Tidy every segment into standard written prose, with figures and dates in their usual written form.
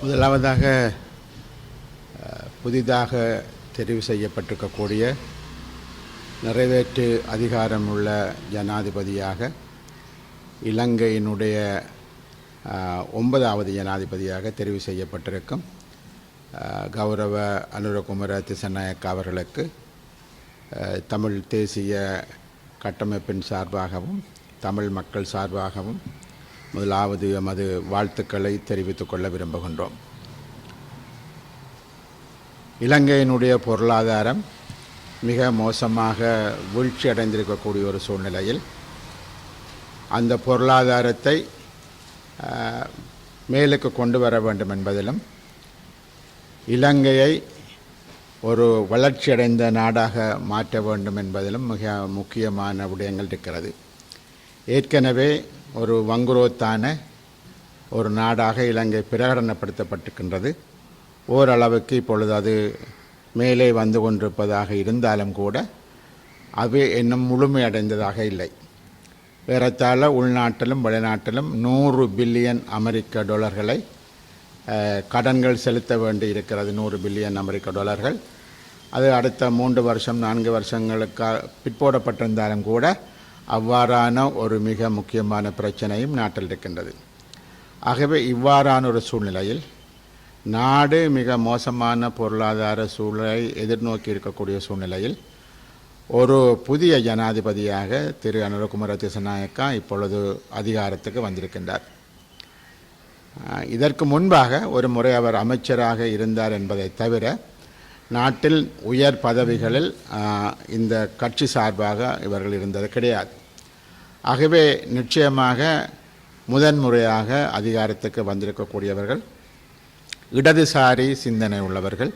முதலாவதாக புதிதாக தெரிவு செய்யப்பட்டிருக்கக்கூடிய நிறைவேற்று அதிகாரமுள்ள ஜனாதிபதியாக இலங்கையினுடைய 9வது ஜனாதிபதியாக தெரிவு செய்யப்பட்டிருக்கும் கௌரவ அனுரகுமார திசாநாயக்க அவர்களுக்கு தமிழ் தேசிய கட்டமைப்பின் சார்பாகவும் தமிழ் மக்கள் சார்பாகவும் முதலாவது எமது வாழ்த்துக்களை தெரிவித்துக் கொள்ள விரும்புகின்றோம். இலங்கையினுடைய பொருளாதாரம் மிக மோசமாக வீழ்ச்சி அடைந்திருக்கக்கூடிய ஒரு சூழ்நிலையில் அந்த பொருளாதாரத்தை மேலுக்கு கொண்டு வர வேண்டும் என்பதிலும் இலங்கையை ஒரு வளர்ச்சியடைந்த நாடாக மாற்ற வேண்டும் என்பதிலும் மிக முக்கியமான விடயங்கள் இருக்கிறது. ஏற்கனவே ஒரு வங்குரோத்தான ஒரு நாடாக இலங்கை பிரகடனப்படுத்தப்பட்டிருக்கின்றது. ஓரளவுக்கு இப்பொழுது அது மேலே வந்து கொண்டிருப்பதாக இருந்தாலும் கூட அது இன்னும் முழுமையடைந்ததாக இல்லை. ஏறத்தாழ உள்நாட்டிலும் வெளிநாட்டிலும் 100 பில்லியன் அமெரிக்க டாலர்களை கடன்கள் செலுத்த வேண்டி இருக்கிறது. 100 பில்லியன் அமெரிக்க டாலர்கள். அது அடுத்த 3 வருஷம் 4 வருஷங்களுக்கு பிற்போடப்பட்டிருந்தாலும் கூட அவ்வாறான ஒரு மிக முக்கியமான பிரச்சனையும் நாட்டில் இருக்கின்றது. ஆகவே இவ்வாறான ஒரு சூழ்நிலையில் நாடு மிக மோசமான பொருளாதார சூழலை எதிர்நோக்கி இருக்கக்கூடிய சூழ்நிலையில் ஒரு புதிய ஜனாதிபதியாக திரு அனுரகுமார திசாநாயக்கா இப்பொழுது அதிகாரத்துக்கு வந்திருக்கின்றார். இதற்கு முன்பாக ஒரு முறை அவர் அமைச்சராக இருந்தார் என்பதை தவிர நாட்டில் உயர் பதவிகளில் இந்த கட்சி சார்பாக இவர்கள் இருந்தது கிடையாது. ஆகவே நிச்சயமாக முதன்முறையாக அதிகாரத்துக்கு வந்திருக்கக்கூடியவர்கள் இடதுசாரி சிந்தனை உள்ளவர்கள்,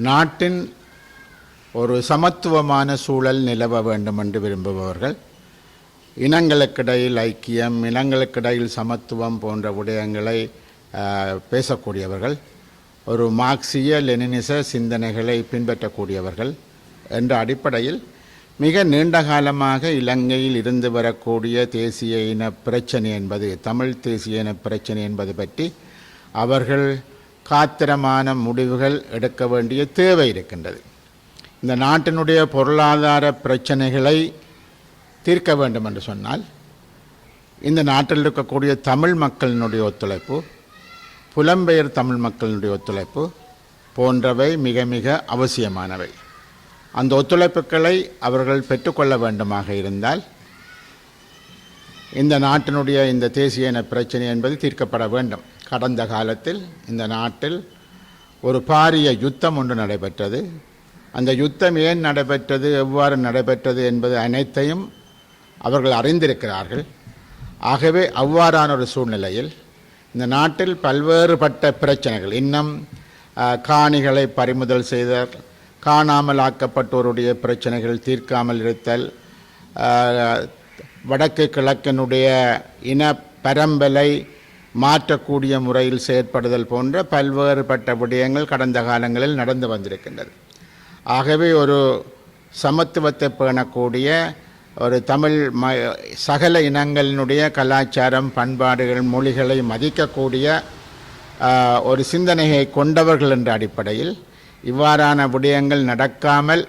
நாட்டின் ஒரு சமத்துவமான சூழல் நிலவ வேண்டும் என்று விரும்புபவர்கள், இனங்களுக்கிடையில் ஐக்கியம், இனங்களுக்கிடையில் சமத்துவம் போன்ற விடயங்களை பேசக்கூடியவர்கள், ஒரு மார்க்சிய லெனினிச சிந்தனைகளை பின்பற்றக்கூடியவர்கள் என்ற அடிப்படையில் மிக நீண்ட காலமாக இலங்கையில் இருந்து வரக்கூடிய தேசிய இன பிரச்சனை என்பது, தமிழ் தேசிய இன பிரச்சனை என்பது பற்றி அவர்கள் காத்திரமான முடிவுகள் எடுக்க வேண்டிய தேவை இருக்கின்றது. இந்த நாட்டினுடைய பொருளாதார பிரச்சனைகளை தீர்க்க வேண்டும் என்று சொன்னால் இந்த நாட்டில் இருக்கக்கூடிய தமிழ் மக்களினுடைய ஒத்துழைப்பு, புலம்பெயர் தமிழ் மக்களினுடைய ஒத்துழைப்பு போன்றவை மிக மிக அவசியமானவை. அந்த ஒத்துழைப்புகளை அவர்கள் பெற்றுக்கொள்ள வேண்டுமாக இருந்தால் இந்த நாட்டினுடைய இந்த தேசிய இன பிரச்சனை என்பது தீர்க்கப்பட வேண்டும். கடந்த காலத்தில் இந்த நாட்டில் ஒரு பாரிய யுத்தம் ஒன்று நடைபெற்றது. அந்த யுத்தம் ஏன் நடைபெற்றது, எவ்வாறு நடைபெற்றது என்பது அனைத்தையும் அவர்கள் அறிந்திருக்கிறார்கள். ஆகவே அவ்வாறான ஒரு சூழ்நிலையில் இந்த நாட்டில் பல்வேறுபட்ட பிரச்சனைகள், இன்னும் காணிகளை பறிமுதல் செய்தல், காணாமல் ஆக்கப்பட்டோருடைய பிரச்சனைகள் தீர்க்காமல் இருத்தல், வடக்கு கிழக்கினுடைய இன பரம்பலை மாற்றக்கூடிய முறையில் செயற்படுதல் போன்ற பல்வேறுபட்ட விடயங்கள் கடந்த காலங்களில் நடந்து வந்திருக்கின்றது. ஆகவே ஒரு சமத்துவத்தை பேணக்கூடிய ஒரு தமிழ் சகல இனங்களினுடைய கலாச்சாரம், பண்பாடுகள், மொழிகளை மதிக்கக்கூடிய ஒரு சிந்தனையை கொண்டவர்கள் என்ற அடிப்படையில் இவ்வாறான விடயங்கள் நடக்காமல்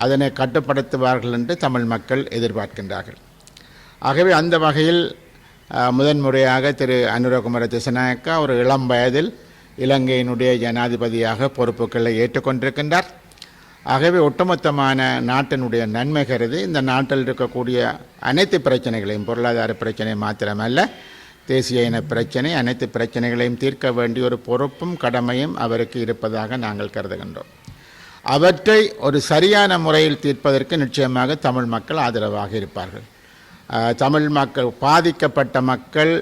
அதனை கட்டுப்படுத்துவார்கள் என்று தமிழ் மக்கள் எதிர்பார்க்கின்றார்கள். ஆகவே அந்த வகையில் முதன்முறையாக திரு அனுரகுமார திசாநாயக்கா ஒரு இளம் வயதில் இலங்கையினுடைய ஜனாதிபதியாக பொறுப்புகளை ஏற்றுக்கொண்டிருக்கின்றார். ஆகவே ஒட்டுமொத்தமான நாட்டினுடைய நன்மை கருதி இந்த நாட்டில் இருக்கக்கூடிய அனைத்து பிரச்சனைகளையும், பொருளாதார பிரச்சனை மாத்திரமல்ல, தேசிய இன பிரச்சனை, அனைத்து பிரச்சனைகளையும் தீர்க்க வேண்டிய ஒரு பொறுப்பும் கடமையும் அவருக்கு இருப்பதாக நாங்கள் கருதுகின்றோம். அவற்றை ஒரு சரியான முறையில் தீர்ப்பதற்கு நிச்சயமாக தமிழ் மக்கள் ஆதரவாக இருப்பார்கள். தமிழ் மக்கள், பாதிக்கப்பட்ட மக்கள்,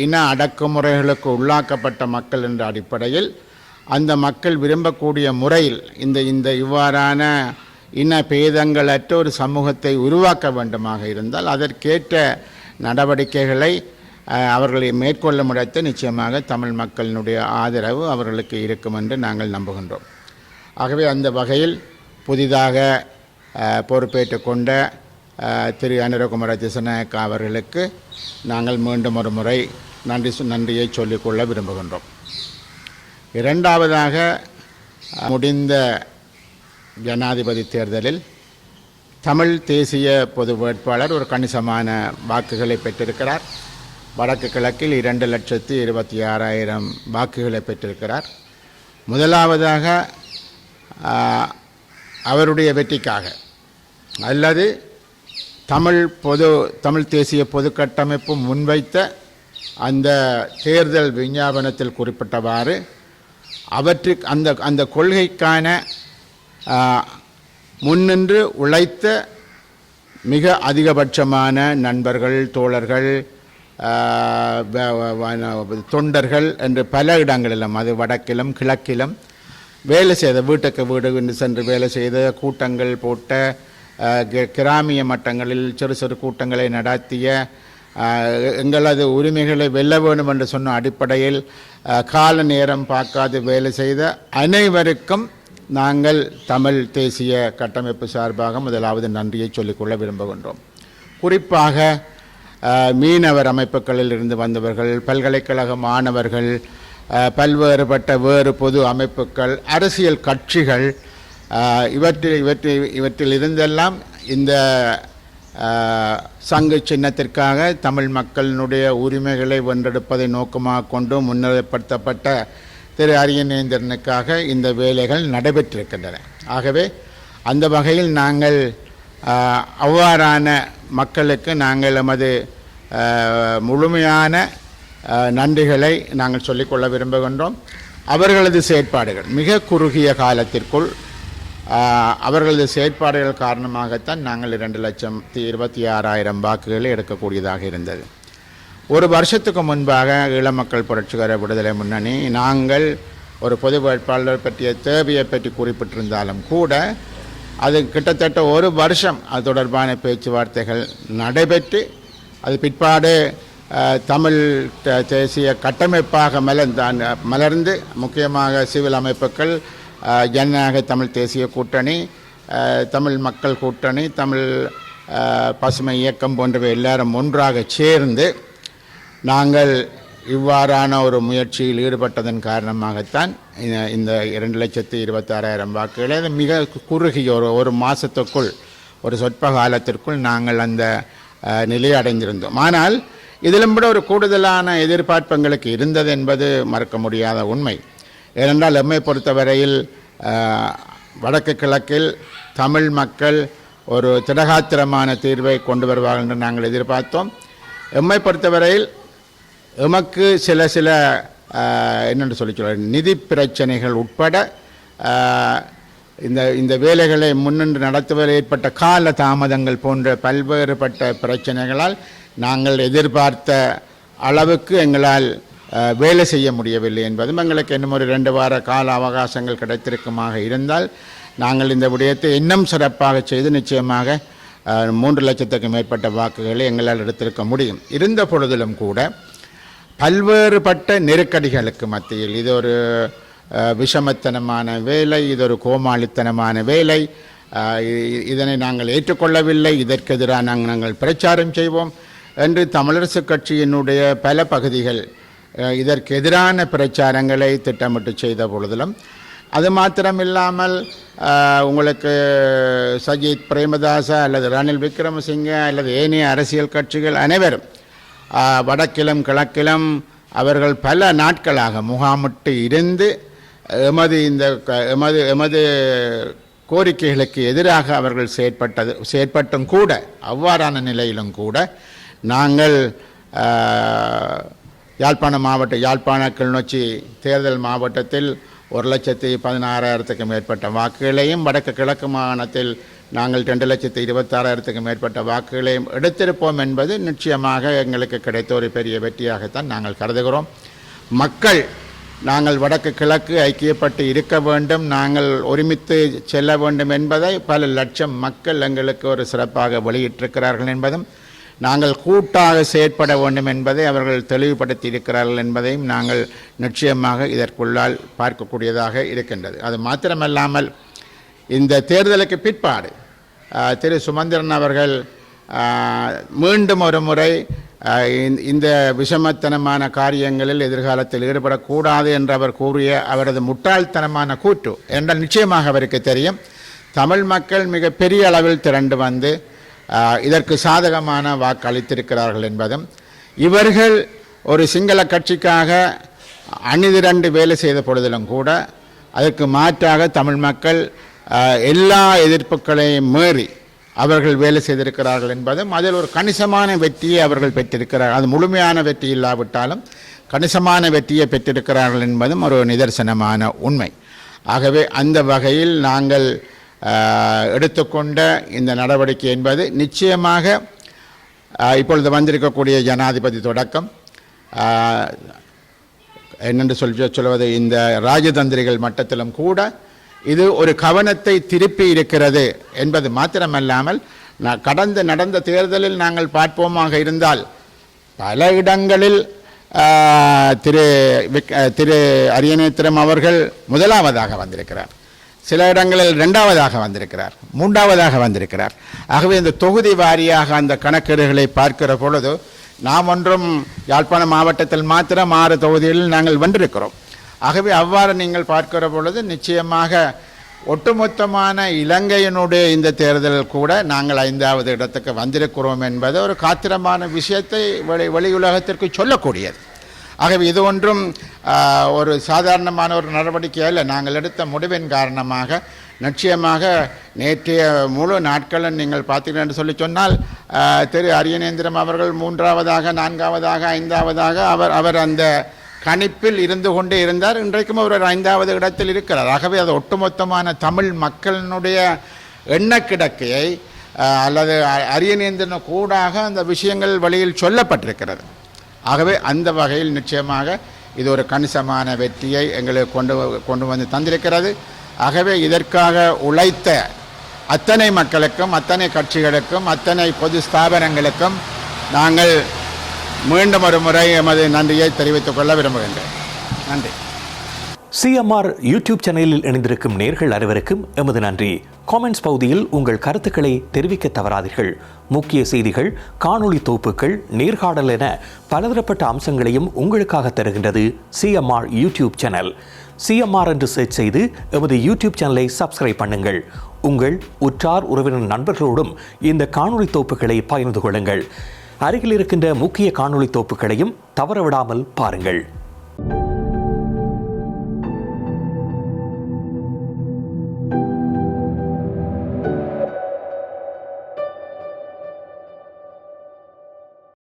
இன அடக்குமுறைகளுக்கு உள்ளாக்கப்பட்ட மக்கள் என்ற அடிப்படையில் அந்த மக்கள் விரும்பக்கூடிய முறையில் இந்த இவ்வாறான இன பேதங்களற்ற ஒரு சமூகத்தை உருவாக்க வேண்டுமாக இருந்தால் அதற்கேற்ற நடவடிக்கைகளை அவர்களை மேற்கொள்ள முடித்த நிச்சயமாக தமிழ் மக்களினுடைய ஆதரவு அவர்களுக்கு இருக்கும் என்று நாங்கள் நம்புகின்றோம். ஆகவே அந்த வகையில் புதிதாக பொறுப்பேற்று கொண்ட திரு அனுரகுமார திசாநாயக்கா அவர்களுக்கு நாங்கள் மீண்டும் ஒரு முறை நன்றியை சொல்லிக்கொள்ள விரும்புகின்றோம். இரண்டாவதாக, முடிந்த ஜனாதிபதி தேர்தலில் தமிழ் தேசிய பொது வேட்பாளர் ஒரு கணிசமான வாக்குகளை பெற்றிருக்கிறார். வடக்கு கிழக்கில் 2,26,000 வாக்குகளை பெற்றிருக்கிறார். முதலாவதாக அவருடைய வெற்றிக்காக அல்லது தமிழ் தேசிய பொது கட்டமைப்பு முன்வைத்த அந்த தேர்தல் விஞ்ஞாபனத்தில் குறிப்பிட்டவாறு அவற்றுக்கு அந்த கொள்கைக்கான முன்னின்று உழைத்த மிக அதிகபட்சமான நண்பர்கள், தோழர்கள், தொண்டர்கள் என்று பல இடங்களிலும், அது வடக்கிலும் கிழக்கிலும் வேலை செய்த, வீட்டுக்கு வீடு சென்று வேலை செய்த, கூட்டங்கள் போட்ட, கிராமிய மட்டங்களில் சிறு சிறு கூட்டங்களை நடத்திய, எங்களது உரிமைகளை வெல்ல வேண்டும் என்று சொன்ன அடிப்படையில் கால நேரம் பார்க்காது வேலை செய்த அனைவருக்கும் நாங்கள் தமிழ் தேசிய கட்டமைப்பு சார்பாக முதலாவது நன்றியை சொல்லிக்கொள்ள விரும்புகின்றோம். குறிப்பாக மீனவர் அமைப்புகளில் இருந்து வந்தவர்கள், பல்கலைக்கழக மாணவர்கள், பல்வேறுபட்ட வேறு பொது அமைப்புகள், அரசியல் கட்சிகள், இவற்றில் இருந்தெல்லாம் இந்த சங்கு சின்னத்திற்காக தமிழ் மக்களினுடைய உரிமைகளை வென்றெடுப்பதை நோக்கமாக கொண்டு முன்னிலைப்படுத்தப்பட்ட திரு அரியநேந்திரனுக்காக இந்த வேலைகள் நடைபெற்றிருக்கின்றன. ஆகவே அந்த வகையில் நாங்கள் அவ்வாறான மக்களுக்கு நாங்கள் எமது முழுமையான நன்றிகளை நாங்கள் சொல்லிக்கொள்ள விரும்புகின்றோம். அவர்களது செயற்பாடுகள் மிக குறுகிய காலத்திற்குள் அவர்களது செயற்பாடுகள் காரணமாகத்தான் நாங்கள் 2,26,000 வாக்குகளை எடுக்கக்கூடியதாக இருந்தது. ஒரு வருஷத்துக்கு முன்பாக ஈழமக்கள் புரட்சிகர விடுதலை முன்னணி நாங்கள் ஒரு பொது வேட்பாளர் பற்றிய தேவையை பற்றி குறிப்பிட்டிருந்தாலும் கூட அது கிட்டத்தட்ட ஒரு வருஷம் அது தொடர்பான பேச்சுவார்த்தைகள் நடைபெற்று அது பிற்பாடு தமிழ் தேசிய கட்டமைப்பாக மலர்ந்து முக்கியமாக சிவில் அமைப்புகள், ஜனநாயக தமிழ் தேசிய கூட்டணி, தமிழ் மக்கள் கூட்டணி, தமிழ் பசுமை இயக்கம் போன்றவை எல்லாரும் ஒன்றாக சேர்ந்து நாங்கள் இவ்வாறான ஒரு முயற்சியில் ஈடுபட்டதன் காரணமாகத்தான் இந்த 2,26,000 வாக்குகளை மிக குறுகிய ஒரு மாதத்துக்குள், ஒரு சொற்ப காலத்திற்குள் நாங்கள் அந்த நிலையை அடைந்திருந்தோம். ஆனால் இதிலும் கூட ஒரு கூடுதலான எதிர்பார்ப்பு எங்களுக்கு இருந்தது என்பது மறக்க முடியாத உண்மை. ஏனென்றால் எம்மை பொறுத்தவரையில் வடக்கு கிழக்கில் தமிழ் மக்கள் ஒரு திடகாத்திரமான தீர்வை கொண்டு வருவார்கள் என்று நாங்கள் எதிர்பார்த்தோம். எம்மை பொறுத்தவரையில் எமக்கு சில என்னென்று சொல்ல நிதி பிரச்சனைகள் உட்பட இந்த வேலைகளை முன்னின்று நடத்துவதில் ஏற்பட்ட கால தாமதங்கள் போன்ற பல்வேறுபட்ட பிரச்சனைகளால் நாங்கள் எதிர்பார்த்த அளவுக்கு எங்களால் வேலை செய்ய முடியவில்லை என்பதும், எங்களுக்கு இன்னும் ஒரு 2 வார கால அவகாசங்கள் கிடைத்திருக்குமாக இருந்தால் நாங்கள் இந்த விடயத்தை இன்னும் சிறப்பாக செய்து நிச்சயமாக 3 லட்சத்துக்கும் மேற்பட்ட வாக்குகளை எங்களால் எடுத்திருக்க முடியும். இருந்த பொழுதிலும் கூட பல்வேறுபட்ட நெருக்கடிகளுக்கு மத்தியில் இது ஒரு விஷமத்தனமான வேலை, இது ஒரு கோமாளித்தனமான வேலை, இதனை நாங்கள் ஏற்றுக்கொள்ளவில்லை, இதற்கு எதிராக நாங்கள் பிரச்சாரம் செய்வோம் என்று தமிழரசு கட்சியினுடைய பல பகுதிகள் இதற்கு எதிரான பிரச்சாரங்களை திட்டமிட்டு செய்த பொழுதிலும், அது மாத்திரமில்லாமல் உங்களுக்கு சஜித் பிரேமதாசா அல்லது ரணில் விக்ரமசிங்க அல்லது ஏனைய அரசியல் கட்சிகள் அனைவரும் வடக்கிலும் கிழக்கிலும் அவர்கள் பல நாட்களாக முகாமிட்டு இருந்து எமது கோரிக்கைகளுக்கு எதிராக அவர்கள் செயற்பட்டும் கூட, அவ்வாறான நிலையிலும் கூட நாங்கள் யாழ்ப்பாண கிளிநொச்சி தேர்தல் மாவட்டத்தில் 1,16,000க்கு மேற்பட்ட வாக்குகளையும், வடக்கு கிழக்கு மாகாணத்தில் நாங்கள் 2,26,000க்கு மேற்பட்ட வாக்குகளையும் எடுத்திருப்போம் என்பது நிச்சயமாக எங்களுக்கு கிடைத்த ஒரு பெரிய வெற்றியாகத்தான் நாங்கள் கருதுகிறோம். மக்கள் நாங்கள் வடக்கு கிழக்கு ஐக்கியப்பட்டு இருக்க வேண்டும், நாங்கள் ஒருமித்து செல்ல வேண்டும் என்பதை பல லட்சம் மக்கள் எங்களுக்கு ஒரு சிறப்பாக வெளியிட்டிருக்கிறார்கள் என்பதும், நாங்கள் கூட்டாக செயற்பட வேண்டும் என்பதை அவர்கள் தெளிவுபடுத்தி இருக்கிறார்கள் என்பதையும் நாங்கள் நிச்சயமாக இதற்குள்ளால் பார்க்கக்கூடியதாக இருக்கின்றது. அது மாத்திரமல்லாமல் இந்த தேர்தலுக்கு பிற்பாடு திரு சுமந்திரன் அவர்கள் மீண்டும் ஒரு முறை இந்த விஷமத்தனமான காரியங்களில் எதிர்காலத்தில் ஈடுபடக்கூடாது என்று அவர் கூறிய அவரது முட்டாள்தனமான கூற்று என்றால் நிச்சயமாக அவருக்கு தெரியும் தமிழ் மக்கள் மிக பெரிய அளவில் திரண்டு வந்து இதற்கு சாதகமான வாக்களித்திருக்கிறார்கள் என்பதும் இவர்கள் ஒரு சிங்கள கட்சிக்காக அணிதிரண்டு வேலை செய்த பொழுதிலும் கூட அதற்கு மாற்றாக தமிழ் மக்கள் எல்லா எதிர்ப்புகளையும் மீறி அவர்கள் வேலை செய்திருக்கிறார்கள் என்பதும் அதில் ஒரு கணிசமான வெற்றியை அவர்கள் பெற்றிருக்கிறார்கள். அது முழுமையான வெற்றி இல்லாவிட்டாலும் கணிசமான வெற்றியை பெற்றிருக்கிறார்கள் என்பதும் ஒரு நிதர்சனமான உண்மை. ஆகவே அந்த வகையில் நாங்கள் எடுத்துக்கொண்ட இந்த நடவடிக்கை என்பது நிச்சயமாக இப்பொழுது வந்திருக்கக்கூடிய ஜனாதிபதி தொடக்கம் என்னென்று சொல்வது இந்த ராஜதந்திரிகள் மட்டத்திலும் கூட இது ஒரு கவனத்தை திருப்பி இருக்கிறது என்பது மாத்திரமல்லாமல் நடந்த தேர்தலில் நாங்கள் பார்ப்போமாக இருந்தால் பல இடங்களில் திரு அரியநேத்திரம் அவர்கள் முதலாவதாக வந்திருக்கிறார், சில இடங்களில் இரண்டாவதாக வந்திருக்கிறார், மூன்றாவதாக வந்திருக்கிறார். ஆகவே இந்த தொகுதி வாரியாக அந்த கணக்கீடுகளை பார்க்கிற பொழுது நாம் ஒன்றும் யாழ்ப்பாணம் மாவட்டத்தில் மாத்திரம் 6 தொகுதிகளில் நாங்கள் வென்றிருக்கிறோம். ஆகவே அவ்வாறு நீங்கள் பார்க்கிற பொழுது நிச்சயமாக ஒட்டுமொத்தமான இலங்கையினுடைய இந்த தேர்தலில் கூட நாங்கள் 5வது இடத்துக்கு வந்திருக்கிறோம் என்பது ஒரு காத்திரமான விஷயத்தை வெளி உலகத்திற்கு சொல்லக்கூடியது. ஆகவே இது ஒன்றும் ஒரு சாதாரணமான ஒரு நடவடிக்கை அல்ல. நாங்கள் எடுத்த முடிவின் காரணமாக நிச்சயமாக நேற்றைய முழு நாட்களும் நீங்கள் பார்த்தீர்கள் என்று சொன்னால் திரு அரியநேந்திரம் அவர்கள் 3ஆவதாக 4ஆவதாக 5ஆவதாக அவர் அந்த கணிப்பில் இருந்து கொண்டே இருந்தார். இன்றைக்கும் அவர் 5வது இடத்தில் இருக்கிறார். ஆகவே அது ஒட்டுமொத்தமான தமிழ் மக்களினுடைய எண்ணக்கிடக்கையை அல்லது அரியநேந்திரன் கூடாக அந்த விஷயங்கள் வழியில் சொல்லப்பட்டிருக்கிறது. ஆகவே அந்த வகையில் நிச்சயமாக இது ஒரு கணிசமான வெற்றியை எங்களுக்கு கொண்டு வந்து தந்திருக்கிறது. ஆகவே இதற்காக உழைத்த அத்தனை மக்களுக்கும் அத்தனை கட்சிகளுக்கும் அத்தனை பொது ஸ்தாபனங்களுக்கும் நாங்கள் மீண்டும் ஒரு முறை எமது நன்றியை தெரிவித்துக் கொள்ள விரும்புகின்றேன். நன்றி. சிஎம்ஆர் யூடியூப் சேனலில் இணைந்திருக்கும் நேர்கள் அனைவருக்கும் எமது நன்றி. காமெண்ட்ஸ் பகுதியில் உங்கள் கருத்துக்களை தெரிவிக்க தவறாதீர்கள். முக்கிய செய்திகள், காணொளி தொகுப்புகள், நேர்காணல் என பலதரப்பட்ட அம்சங்களையும் உங்களுக்காக தருகின்றது சிஎம்ஆர் யூடியூப் சேனல். சிஎம்ஆர் என்று சர்ச் செய்து எமது யூடியூப் சேனலை சப்ஸ்கிரைப் பண்ணுங்கள். உங்கள் உற்றார் உறவினர் நண்பர்களோடும் இந்த காணொளி தொகுப்புகளை பகிர்ந்து கொள்ளுங்கள். அருகில் இருக்கின்ற முக்கிய காணொளி தொகுப்புகளையும் தவறவிடாமல் பாருங்கள்.